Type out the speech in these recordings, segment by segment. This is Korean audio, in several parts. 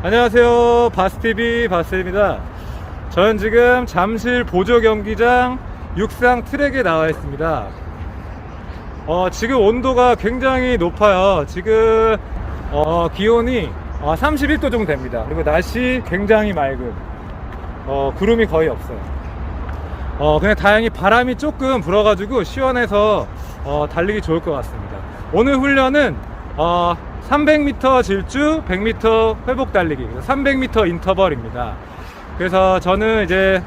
안녕하세요, 바스TV 바스입니다. 저는 지금 잠실 보조경기장 육상 트랙에 나와 있습니다. 지금 온도가 굉장히 높아요. 지금 기온이 31도 정도 됩니다. 그리고 날씨 굉장히 맑은, 구름이 거의 없어요. 그냥 다행히 바람이 조금 불어가지고 시원해서 달리기 좋을 것 같습니다. 오늘 훈련은 300m 질주, 100m 회복 달리기, 300m 인터벌입니다. 그래서 저는 이제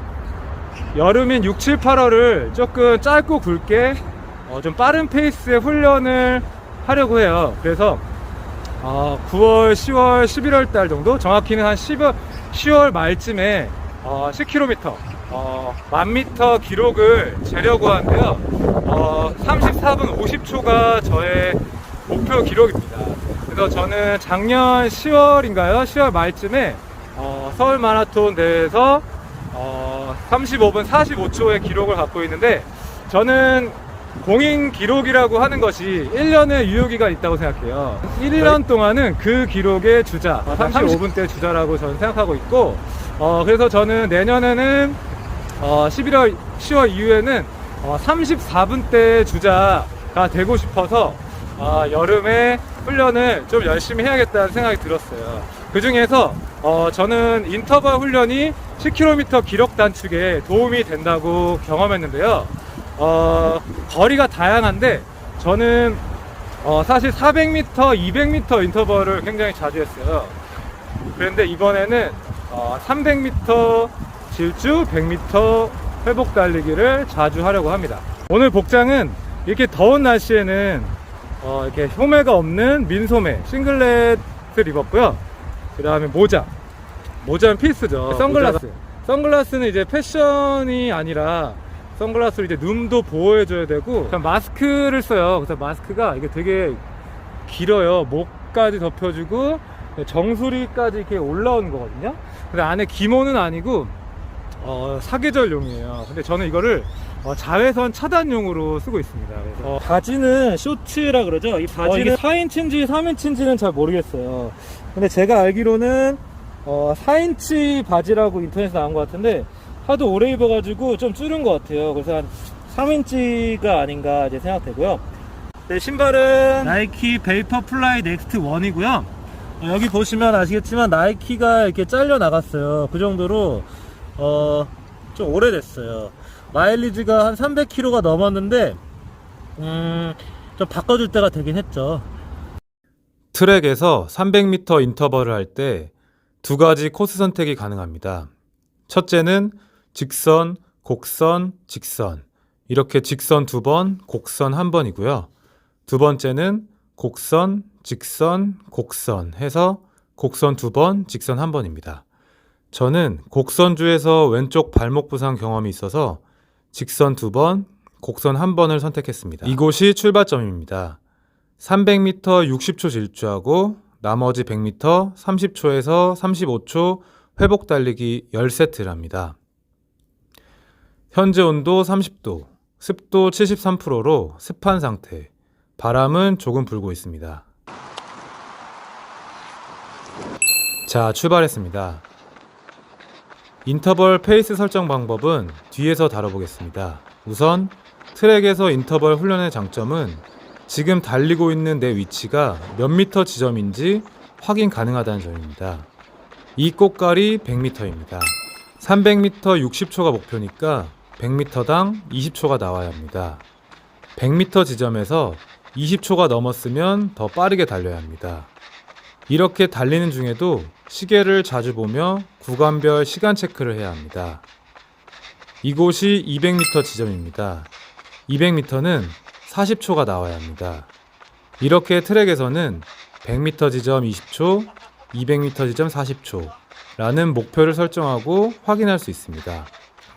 여름인 6, 7, 8월을 조금 짧고 굵게 좀 빠른 페이스의 훈련을 하려고 해요. 그래서 9월, 10월, 11월 달 정도, 정확히는 한 10월 말쯤에 10km, 1000m 기록을 재려고 하는데요. 34분 50초가 저의 목표 기록입니다. 그래서 저는 작년 10월인가요? 10월 말쯤에 서울 마라톤 대회에서 35분 45초의 기록을 갖고 있는데, 저는 공인 기록이라고 하는 것이 1년의 유효기가 있다고 생각해요. 1년 동안은 그 기록의 주자, 35분대 주자라고 저는 생각하고 있고, 그래서 저는 내년에는 10월 이후에는 34분대 주자가 되고 싶어서 여름에 훈련을 좀 열심히 해야겠다는 생각이 들었어요. 그 중에서 저는 인터벌 훈련이 10km 기록 단축에 도움이 된다고 경험했는데요. 거리가 다양한데 저는 사실 400m, 200m 인터벌을 굉장히 자주 했어요. 그런데 이번에는 300m 질주, 100m 회복 달리기를 자주 하려고 합니다. 오늘 복장은 이렇게 더운 날씨에는 이렇게 소매가 없는 민소매 싱글렛을 입었고요. 그 다음에 모자는 필수죠. 선글라스는 이제 패션이 아니라 선글라스로 이제 눈도 보호해줘야 되고, 마스크를 써요. 그래서 마스크가 이게 되게 길어요. 목까지 덮여주고 정수리까지 이렇게 올라오는 거거든요. 근데 안에 기모는 아니고 사계절용이에요. 근데 저는 이거를 자외선 차단용으로 쓰고 있습니다. 그래서 바지는 쇼츠라 그러죠. 이 바지는 이게 4인치인지 3인치인지는 잘 모르겠어요. 근데 제가 알기로는 4인치 바지라고 인터넷에 나온 것 같은데, 하도 오래 입어가지고 좀 줄은 것 같아요. 그래서 한 3인치가 아닌가 이제 생각되고요. 네, 신발은 나이키 베이퍼 플라이 넥스트 1이고요. 여기 보시면 아시겠지만 나이키가 이렇게 잘려 나갔어요. 그 정도로 좀 오래됐어요. 마일리지가 한 300km가 넘었는데 좀 바꿔줄 때가 되긴 했죠. 트랙에서 300m 인터벌을 할 때 두 가지 코스 선택이 가능합니다. 첫째는 직선, 곡선, 직선, 이렇게 직선 2번, 곡선 1번이고요. 두 번째는 곡선, 직선, 곡선 해서 곡선 2번, 직선 1번입니다. 저는 곡선주에서 왼쪽 발목 부상 경험이 있어서 직선 2번, 곡선 1번을 선택했습니다. 이곳이 출발점입니다. 300m 60초 질주하고 나머지 100m 30초에서 35초 회복 달리기 10세트를 합니다. 현재 온도 30도, 습도 73%로 습한 상태, 바람은 조금 불고 있습니다. 자, 출발했습니다. 인터벌 페이스 설정 방법은 뒤에서 다뤄보겠습니다. 우선 트랙에서 인터벌 훈련의 장점은 지금 달리고 있는 내 위치가 몇 미터 지점인지 확인 가능하다는 점입니다. 이 꽃갈이 100m입니다. 300m 60초가 목표니까 100m당 20초가 나와야 합니다. 100m 지점에서 20초가 넘었으면 더 빠르게 달려야 합니다. 이렇게 달리는 중에도 시계를 자주 보며 구간별 시간 체크를 해야 합니다. 이곳이 200m 지점입니다. 200m는 40초가 나와야 합니다. 이렇게 트랙에서는 100m 지점 20초, 200m 지점 40초 라는 목표를 설정하고 확인할 수 있습니다.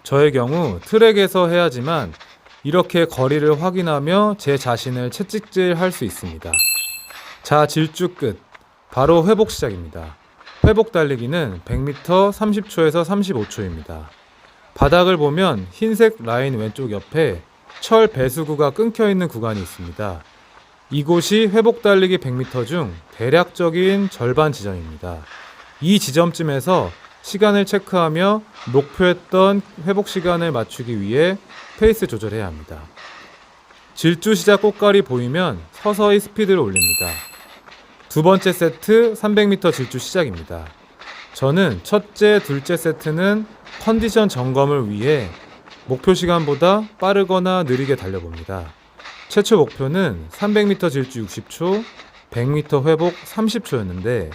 저의 경우 트랙에서 해야지만 이렇게 거리를 확인하며 제 자신을 채찍질할 수 있습니다. 자, 질주 끝. 바로 회복 시작입니다. 회복 달리기는 100m 30초에서 35초입니다. 바닥을 보면 흰색 라인 왼쪽 옆에 철 배수구가 끊겨 있는 구간이 있습니다. 이곳이 회복 달리기 100m 중 대략적인 절반 지점입니다. 이 지점쯤에서 시간을 체크하며 목표했던 회복 시간을 맞추기 위해 페이스 조절해야 합니다. 질주 시작 꽃갈이 보이면 서서히 스피드를 올립니다. 두 번째 세트 300m 질주 시작입니다. 저는 첫째, 둘째 세트는 컨디션 점검을 위해 목표 시간보다 빠르거나 느리게 달려봅니다. 최초 목표는 300m 질주 60초, 100m 회복 30초였는데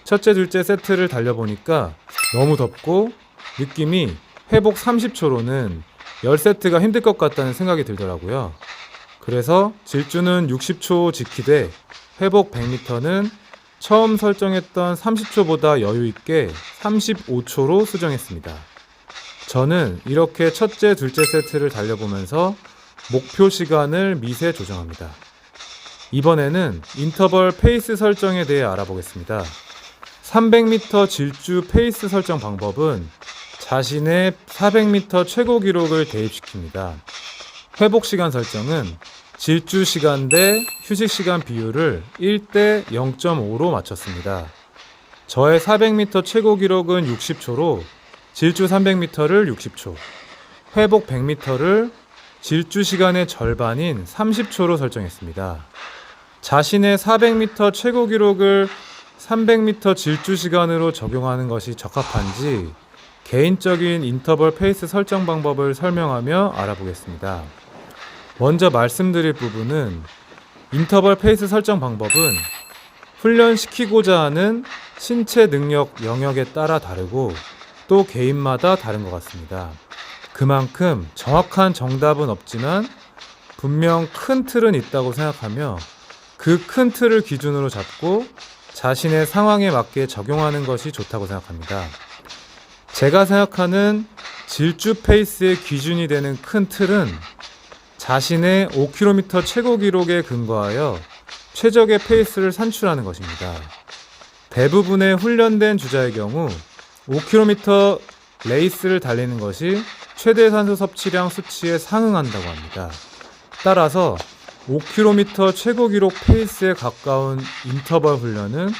첫째, 둘째 세트를 달려보니까 너무 덥고 느낌이 회복 30초로는 10세트가 힘들 것 같다는 생각이 들더라고요. 그래서 질주는 60초 지키되 회복 100m는 처음 설정했던 30초보다 여유있게 35초로 수정했습니다. 저는 이렇게 첫째, 둘째 세트를 달려보면서 목표 시간을 미세 조정합니다. 이번에는 인터벌 페이스 설정에 대해 알아보겠습니다. 300m 질주 페이스 설정 방법은 자신의 400m 최고 기록을 대입시킵니다. 회복 시간 설정은 질주 시간 대 휴식 시간 비율을 1대 0.5로 맞췄습니다. 저의 400m 최고 기록은 60초로 질주 300m를 60초, 회복 100m를 질주 시간의 절반인 30초로 설정했습니다. 자신의 400m 최고 기록을 300m 질주 시간으로 적용하는 것이 적합한지 개인적인 인터벌 페이스 설정 방법을 설명하며 알아보겠습니다. 먼저 말씀드릴 부분은 인터벌 페이스 설정 방법은 훈련시키고자 하는 신체 능력 영역에 따라 다르고 또 개인마다 다른 것 같습니다. 그만큼 정확한 정답은 없지만 분명 큰 틀은 있다고 생각하며 그 큰 틀을 기준으로 잡고 자신의 상황에 맞게 적용하는 것이 좋다고 생각합니다. 제가 생각하는 질주 페이스의 기준이 되는 큰 틀은 자신의 5km 최고 기록에 근거하여 최적의 페이스를 산출하는 것입니다. 대부분의 훈련된 주자의 경우 5km 레이스를 달리는 것이 최대 산소 섭취량 수치에 상응한다고 합니다. 따라서 5km 최고 기록 페이스에 가까운 인터벌 훈련은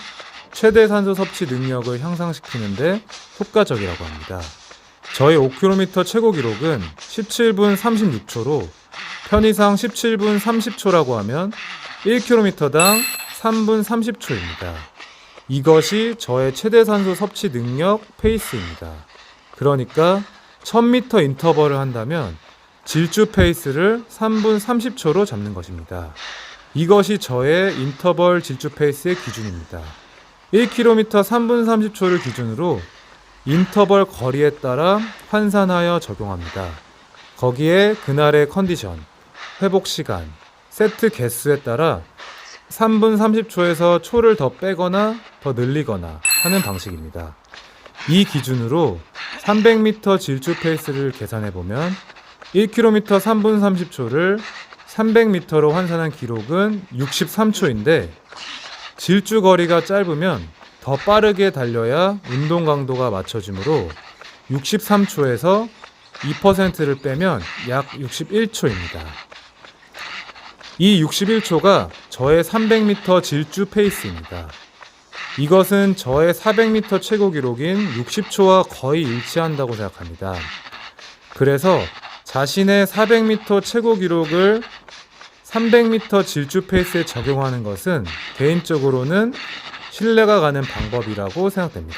최대 산소 섭취 능력을 향상시키는데 효과적이라고 합니다. 저의 5km 최고 기록은 17분 36초로 편의상 17분 30초라고 하면 1km당 3분 30초입니다. 이것이 저의 최대 산소 섭취 능력 페이스입니다. 그러니까 1000m 인터벌을 한다면 질주 페이스를 3분 30초로 잡는 것입니다. 이것이 저의 인터벌 질주 페이스의 기준입니다. 1km 3분 30초를 기준으로 인터벌 거리에 따라 환산하여 적용합니다. 거기에 그날의 컨디션, 회복 시간, 세트 개수에 따라 3분 30초에서 초를 더 빼거나 더 늘리거나 하는 방식입니다. 이 기준으로 300m 질주 페이스를 계산해보면 1km 3분 30초를 300m로 환산한 기록은 63초인데 질주 거리가 짧으면 더 빠르게 달려야 운동 강도가 맞춰지므로 63초에서 2%를 빼면 약 61초입니다. 이 61초가 저의 300m 질주 페이스입니다. 이것은 저의 400m 최고 기록인 60초와 거의 일치한다고 생각합니다. 그래서 자신의 400m 최고 기록을 300m 질주 페이스에 적용하는 것은 개인적으로는 신뢰가 가는 방법이라고 생각됩니다.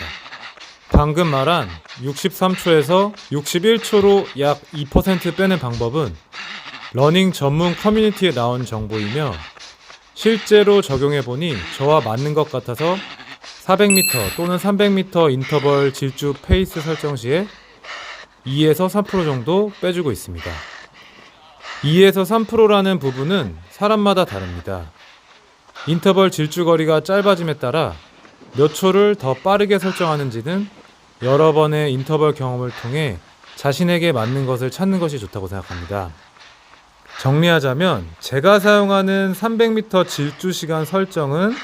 방금 말한 63초에서 61초로 약 2% 빼는 방법은 러닝 전문 커뮤니티에 나온 정보이며 실제로 적용해보니 저와 맞는 것 같아서 400m 또는 300m 인터벌 질주 페이스 설정 시에 2에서 3% 정도 빼주고 있습니다. 2에서 3%라는 부분은 사람마다 다릅니다. 인터벌 질주 거리가 짧아짐에 따라 몇 초를 더 빠르게 설정하는지는 여러 번의 인터벌 경험을 통해 자신에게 맞는 것을 찾는 것이 좋다고 생각합니다. 정리하자면 제가 사용하는 300m 질주 시간 설정은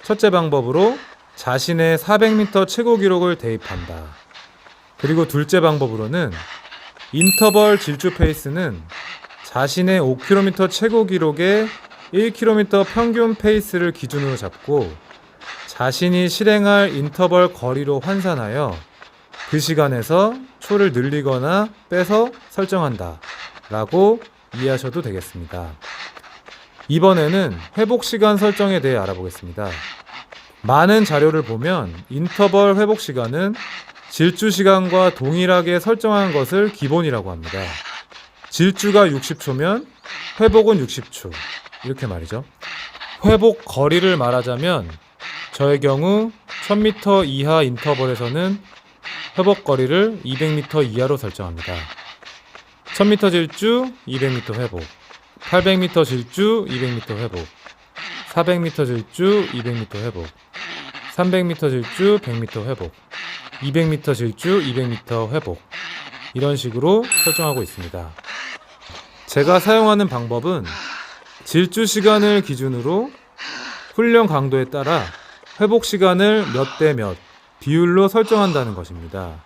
첫째 방법으로 자신의 400m 최고 기록을 대입한다. 그리고 둘째 방법으로는 인터벌 질주 페이스는 자신의 5km 최고 기록의 1km 평균 페이스를 기준으로 잡고 자신이 실행할 인터벌 거리로 환산하여 그 시간에서 초를 늘리거나 빼서 설정한다 라고 이해하셔도 되겠습니다. 이번에는 회복 시간 설정에 대해 알아보겠습니다. 많은 자료를 보면 인터벌 회복 시간은 질주 시간과 동일하게 설정한 것을 기본이라고 합니다. 질주가 60초면 회복은 60초. 이렇게 말이죠. 회복 거리를 말하자면 저의 경우 1000m 이하 인터벌에서는 회복 거리를 200m 이하로 설정합니다. 1000m 질주 200m 회복, 800m 질주 200m 회복, 400m 질주 200m 회복, 300m 질주 100m 회복, 200m 질주 200m 회복, 이런 식으로 설정하고 있습니다. 제가 사용하는 방법은 질주 시간을 기준으로 훈련 강도에 따라 회복 시간을 몇 대 몇 비율로 설정한다는 것입니다.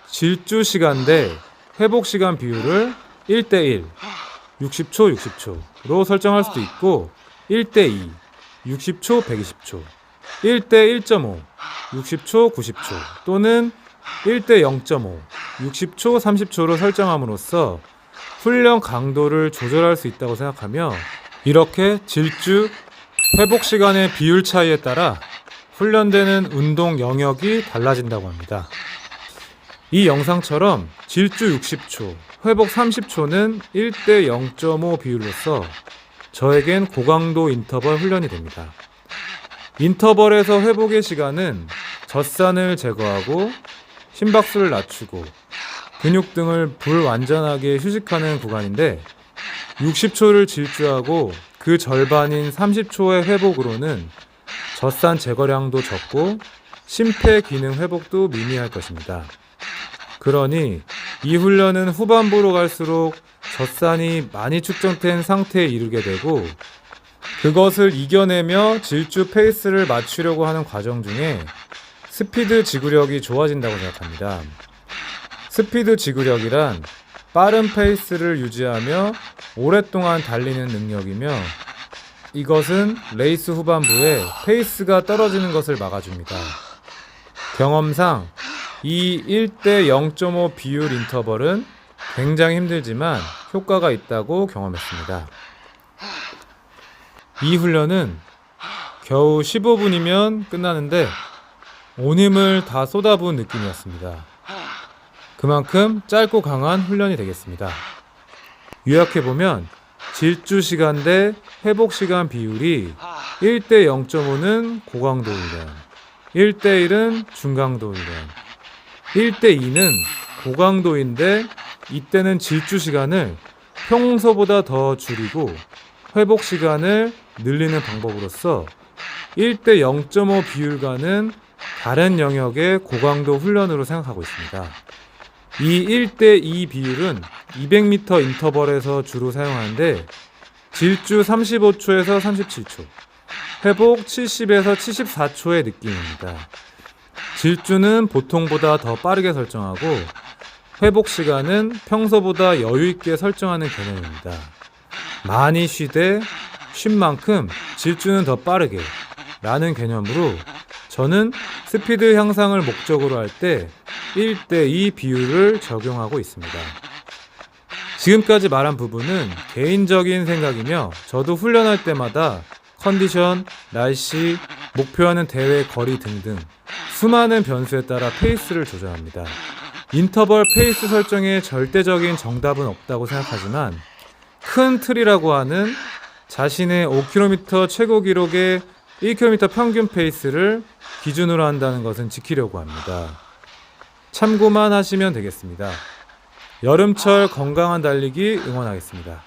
질주 시간 대 회복 시간 비율을 1대1, 60초, 60초로 설정할 수도 있고 1대2, 60초, 120초, 1대1.5, 60초, 90초 또는 1대0.5, 60초, 30초로 설정함으로써 훈련 강도를 조절할 수 있다고 생각하며 이렇게 질주, 회복 시간의 비율 차이에 따라 훈련되는 운동 영역이 달라진다고 합니다. 이 영상처럼 질주 60초, 회복 30초는 1대 0.5 비율로서 저에겐 고강도 인터벌 훈련이 됩니다. 인터벌에서 회복의 시간은 젖산을 제거하고 심박수를 낮추고 근육 등을 불완전하게 휴식하는 구간인데 60초를 질주하고 그 절반인 30초의 회복으로는 젖산 제거량도 적고 심폐 기능 회복도 미미할 것입니다. 그러니 이 훈련은 후반부로 갈수록 젖산이 많이 축적된 상태에 이르게 되고 그것을 이겨내며 질주 페이스를 맞추려고 하는 과정 중에 스피드 지구력이 좋아진다고 생각합니다. 스피드 지구력이란 빠른 페이스를 유지하며 오랫동안 달리는 능력이며 이것은 레이스 후반부에 페이스가 떨어지는 것을 막아줍니다. 경험상 이 1대 0.5 비율 인터벌은 굉장히 힘들지만 효과가 있다고 경험했습니다. 이 훈련은 겨우 15분이면 끝나는데 온 힘을 다 쏟아부은 느낌이었습니다. 그만큼 짧고 강한 훈련이 되겠습니다. 요약해보면 질주 시간 대 회복 시간 비율이 1대 0.5는 고강도 훈련, 1대 1은 중강도 훈련, 1대 2는 고강도인데 이때는 질주 시간을 평소보다 더 줄이고 회복 시간을 늘리는 방법으로서 1대 0.5 비율과는 다른 영역의 고강도 훈련으로 생각하고 있습니다. 이 1대 2 비율은 200m 인터벌에서 주로 사용하는데 질주 35초에서 37초, 회복 70에서 74초의 느낌입니다. 질주는 보통보다 더 빠르게 설정하고 회복 시간은 평소보다 여유있게 설정하는 개념입니다. 많이 쉬되 쉰 만큼 질주는 더 빠르게 라는 개념으로 저는 스피드 향상을 목적으로 할 때 1대 2 비율을 적용하고 있습니다. 지금까지 말한 부분은 개인적인 생각이며 저도 훈련할 때마다 컨디션, 날씨, 목표하는 대회 거리 등등 수많은 변수에 따라 페이스를 조절합니다. 인터벌 페이스 설정에 절대적인 정답은 없다고 생각하지만 큰 틀이라고 하는 자신의 5km 최고 기록의 1km 평균 페이스를 기준으로 한다는 것은 지키려고 합니다. 참고만 하시면 되겠습니다. 여름철 건강한 달리기 응원하겠습니다.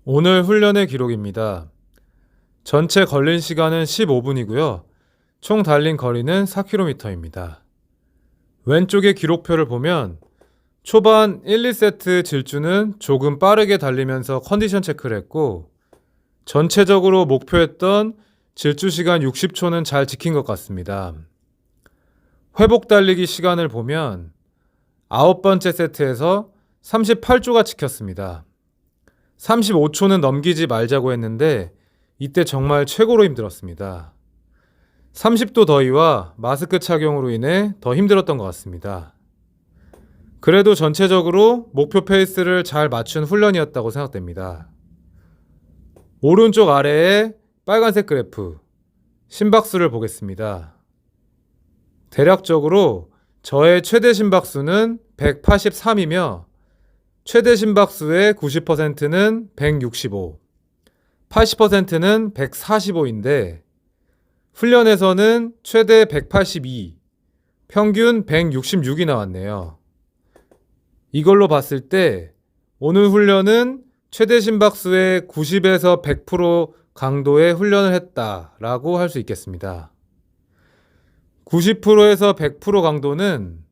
오늘 훈련의 기록입니다. 전체 걸린 시간은 15분이고요. 총 달린 거리는 4km입니다. 왼쪽의 기록표를 보면 초반 1, 2세트 질주는 조금 빠르게 달리면서 컨디션 체크를 했고, 전체적으로 목표했던 질주 시간 60초는 잘 지킨 것 같습니다. 회복 달리기 시간을 보면 9번째 세트에서 38초가 지켰습니다. 35초는 넘기지 말자고 했는데 이때 정말 최고로 힘들었습니다. 30도 더위와 마스크 착용으로 인해 더 힘들었던 것 같습니다. 그래도 전체적으로 목표 페이스를 잘 맞춘 훈련이었다고 생각됩니다. 오른쪽 아래에 빨간색 그래프, 심박수를 보겠습니다. 대략적으로 저의 최대 심박수는 183이며 최대 심박수의 90%는 165, 80%는 145인데 훈련에서는 최대 182, 평균 166이 나왔네요. 이걸로 봤을 때 오늘 훈련은 최대 심박수의 90에서 100% 강도의 훈련을 했다라고 할 수 있겠습니다. 90%에서 100% 강도는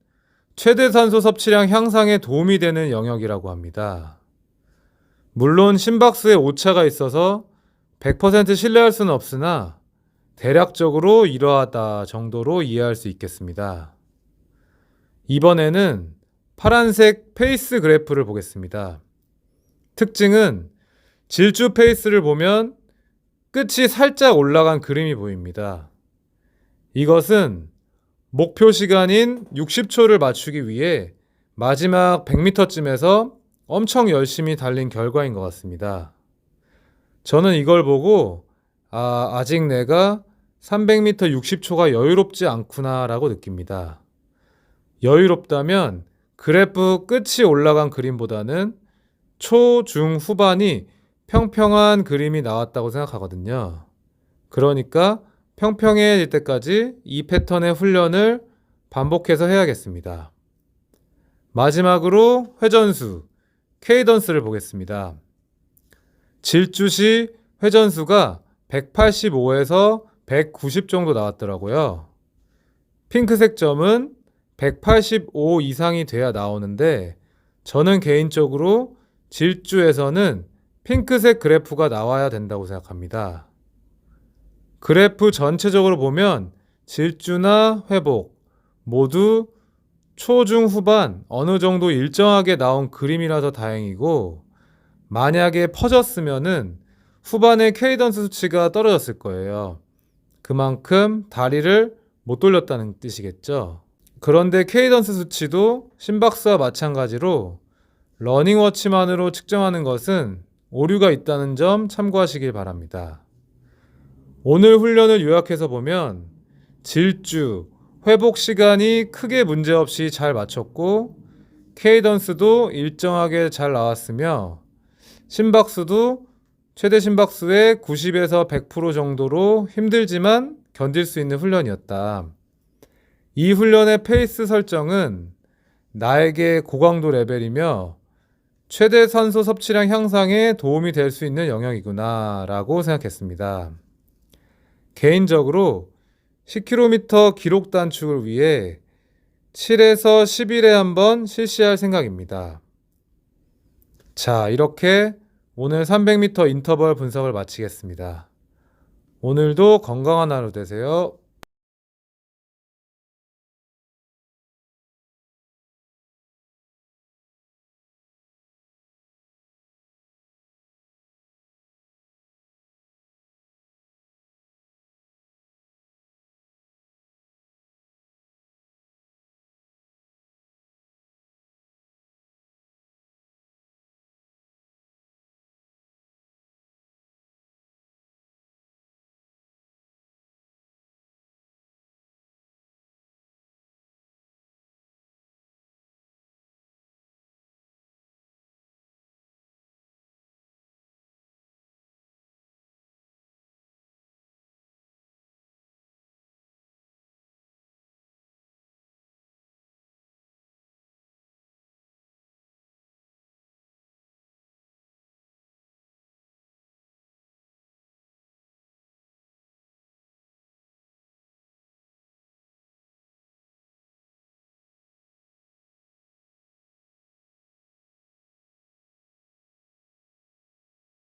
최대 산소 섭취량 향상에 도움이 되는 영역이라고 합니다. 물론 심박수에 오차가 있어서 100% 신뢰할 수는 없으나 대략적으로 이러하다 정도로 이해할 수 있겠습니다. 이번에는 파란색 페이스 그래프를 보겠습니다. 특징은 질주 페이스를 보면 끝이 살짝 올라간 그림이 보입니다. 이것은 목표 시간인 60초를 맞추기 위해 마지막 100m쯤에서 엄청 열심히 달린 결과인 것 같습니다. 저는 이걸 보고 아직 내가 300m 60초가 여유롭지 않구나라고 느낍니다. 여유롭다면 그래프 끝이 올라간 그림보다는 초, 중, 후반이 평평한 그림이 나왔다고 생각하거든요. 그러니까 평평해질 때까지 이 패턴의 훈련을 반복해서 해야겠습니다. 마지막으로 회전수, 케이던스를 보겠습니다. 질주 시 회전수가 185에서 190 정도 나왔더라고요. 핑크색 점은 185 이상이 돼야 나오는데 저는 개인적으로 질주에서는 핑크색 그래프가 나와야 된다고 생각합니다. 그래프 전체적으로 보면 질주나 회복 모두 초, 중, 후반 어느 정도 일정하게 나온 그림이라서 다행이고 만약에 퍼졌으면은 후반에 케이던스 수치가 떨어졌을 거예요. 그만큼 다리를 못 돌렸다는 뜻이겠죠. 그런데 케이던스 수치도 심박수와 마찬가지로 러닝워치만으로 측정하는 것은 오류가 있다는 점 참고하시길 바랍니다. 오늘 훈련을 요약해서 보면 질주, 회복 시간이 크게 문제없이 잘 맞췄고 케이던스도 일정하게 잘 나왔으며 심박수도 최대 심박수의 90에서 100% 정도로 힘들지만 견딜 수 있는 훈련이었다. 이 훈련의 페이스 설정은 나에게 고강도 레벨이며 최대 산소 섭취량 향상에 도움이 될 수 있는 영역이구나 라고 생각했습니다. 개인적으로 10km 기록 단축을 위해 7에서 10일에 한번 실시할 생각입니다. 자, 이렇게 오늘 300m 인터벌 분석을 마치겠습니다. 오늘도 건강한 하루 되세요.